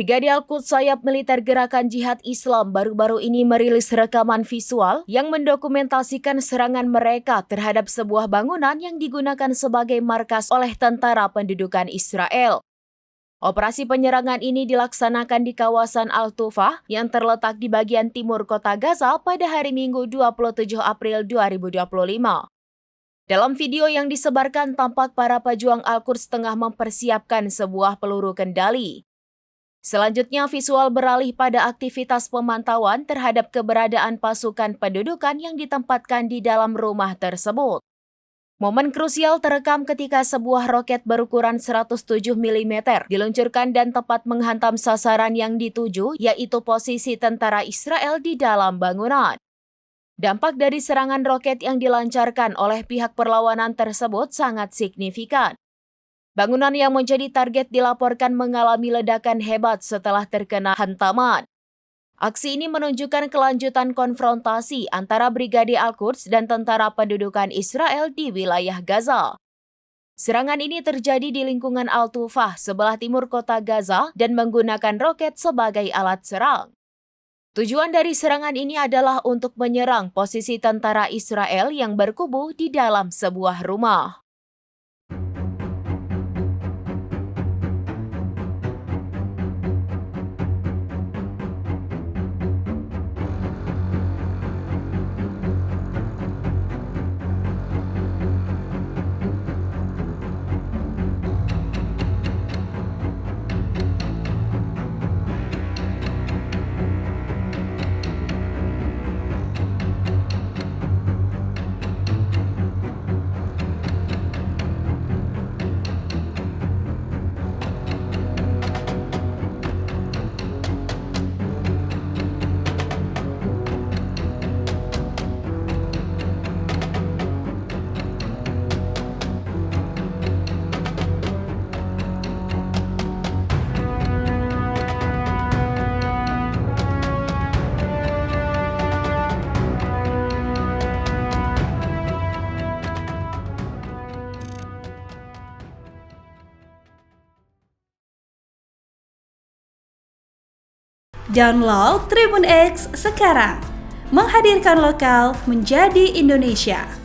Brigade Al-Quds Sayap Militer Gerakan Jihad Islam baru-baru ini merilis rekaman visual yang mendokumentasikan serangan mereka terhadap sebuah bangunan yang digunakan sebagai markas oleh tentara pendudukan Israel. Operasi penyerangan ini dilaksanakan di kawasan Al-Tufah yang terletak di bagian timur kota Gaza pada hari Minggu 27 April 2025. Dalam video yang disebarkan tampak para pejuang Al-Quds tengah mempersiapkan sebuah peluru kendali. Selanjutnya visual beralih pada aktivitas pemantauan terhadap keberadaan pasukan pendudukan yang ditempatkan di dalam rumah tersebut. Momen krusial terekam ketika sebuah roket berukuran 107 mm diluncurkan dan tepat menghantam sasaran yang dituju, yaitu posisi tentara Israel di dalam bangunan. Dampak dari serangan roket yang dilancarkan oleh pihak perlawanan tersebut sangat signifikan. Bangunan yang menjadi target dilaporkan mengalami ledakan hebat setelah terkena hantaman. Aksi ini menunjukkan kelanjutan konfrontasi antara Brigade Al-Quds dan tentara pendudukan Israel di wilayah Gaza. Serangan ini terjadi di lingkungan Al-Tufah sebelah timur kota Gaza dan menggunakan roket sebagai alat serang. Tujuan dari serangan ini adalah untuk menyerang posisi tentara Israel yang berkubu di dalam sebuah rumah. Download Tribun X sekarang, menghadirkan lokal menjadi Indonesia.